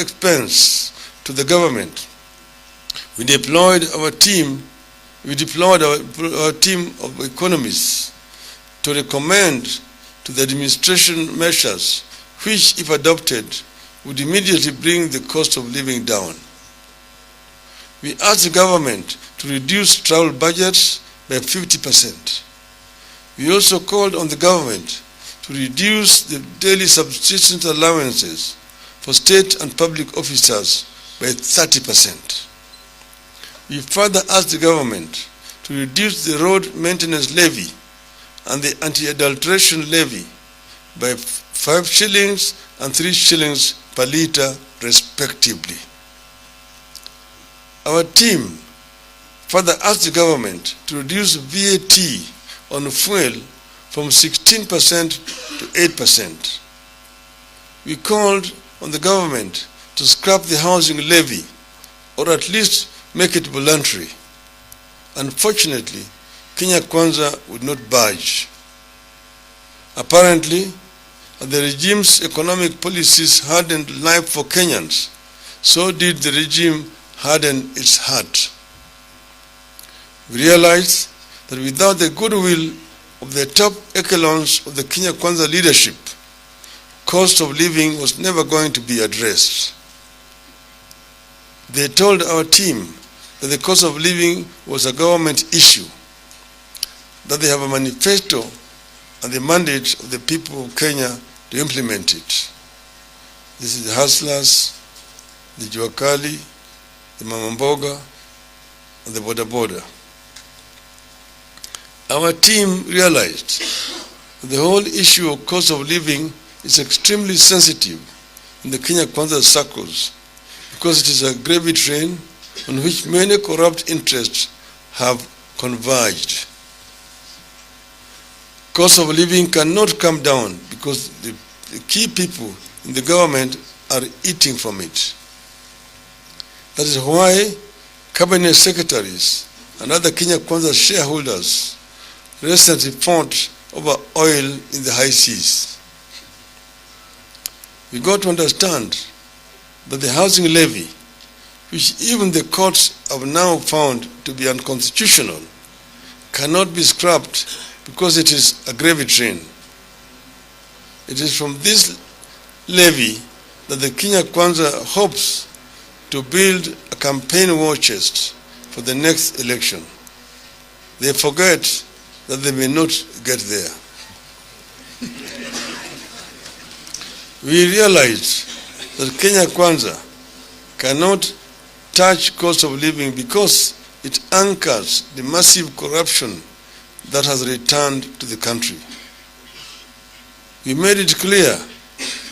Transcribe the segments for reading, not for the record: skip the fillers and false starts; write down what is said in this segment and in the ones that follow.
expense to the government. We deployed our team of economists to recommend to the administration measures which, if adopted, would immediately bring the cost of living down. We asked the government to reduce travel budgets by 50%. We also called on the government to reduce the daily subsistence allowances for state and public officers by 30%. We further asked the government to reduce the road maintenance levy and the anti-adulteration levy by 5 shillings and 3 shillings per litre respectively. Our team further asked the government to reduce VAT on fuel from 16% to 8%. We called on the government to scrap the housing levy or at least make it voluntary. Unfortunately, Kenya Kwanza would not budge. Apparently, as the regime's economic policies hardened life for Kenyans, so did the regime harden its heart. We realized that without the goodwill of the top echelons of the Kenya Kwanza leadership, cost of living was never going to be addressed. They told our team that the cost of living was a government issue, that they have a manifesto and the mandate of the people of Kenya to implement it. This is the hustlers, the juakali, the mamamboga, and the boda boda. Our team realized that the whole issue of cost of living is extremely sensitive in the Kenya Kwanza circles because it is a gravy train on which many corrupt interests have converged. Cost of living cannot come down because the key people in the government are eating from it. That is why cabinet secretaries and other Kenya Kwanza shareholders recently fought over oil in the high seas. We got to understand that the housing levy, which even the courts have now found to be unconstitutional, cannot be scrapped because it is a gravy train. It is from this levy that the Kenya Kwanza hopes to build a campaign war chest for the next election. They forget that they may not get there. We realize that Kenya Kwanza cannot touch cost of living because it anchors the massive corruption that has returned to the country. We made it clear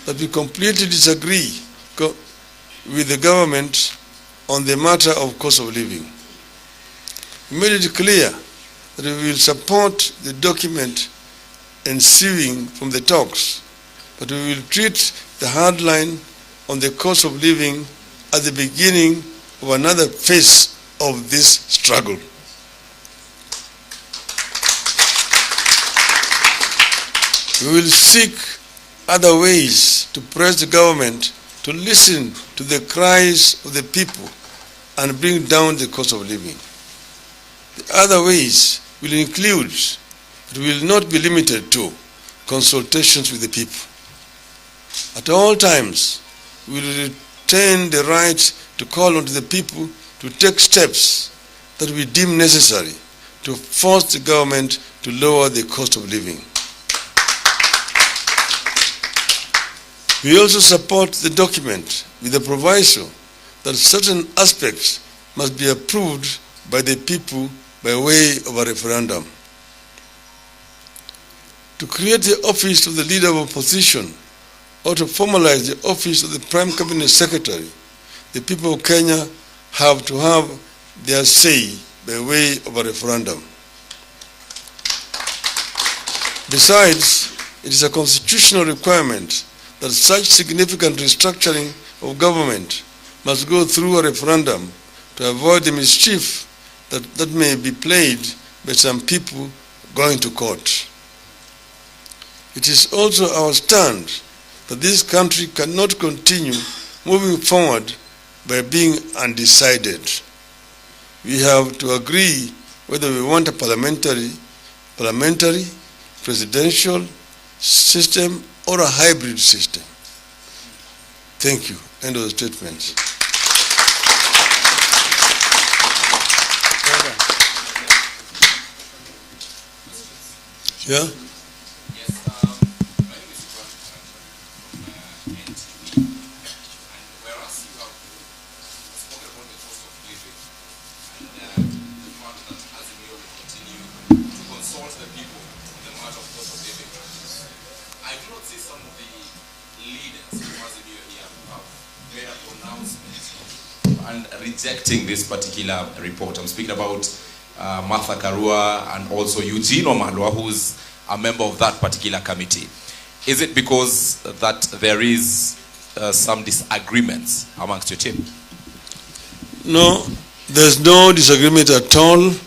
that we completely disagree with the government on the matter of cost of living. We made it clear that we will support the document ensuing from the talks, but we will treat the hard line on the cost of living at the beginning of another phase of this struggle. We will seek other ways to press the government to listen to the cries of the people and bring down the cost of living. The other ways will include, but will not be limited to, consultations with the people. At all times, we will retain the right to call on the people to take steps that we deem necessary to force the government to lower the cost of living. We also support the document with the proviso that certain aspects must be approved by the people by way of a referendum. To create the office of the leader of opposition or to formalize the office of the Prime Cabinet Secretary, the people of Kenya have to have their say by way of a referendum. Besides, it is a constitutional requirement that such significant restructuring of government must go through a referendum to avoid the mischief that may be played by some people going to court. It is also our stand that this country cannot continue moving forward by being undecided. We have to agree whether we want a parliamentary, presidential system or a hybrid system. Thank you. End of the statement. Yeah? And rejecting this particular report. I'm speaking about Martha Karua and also Eugene Wamalwa, who's a member of that particular committee. Is it because that there is some disagreements amongst your team? No, there's no disagreement at all.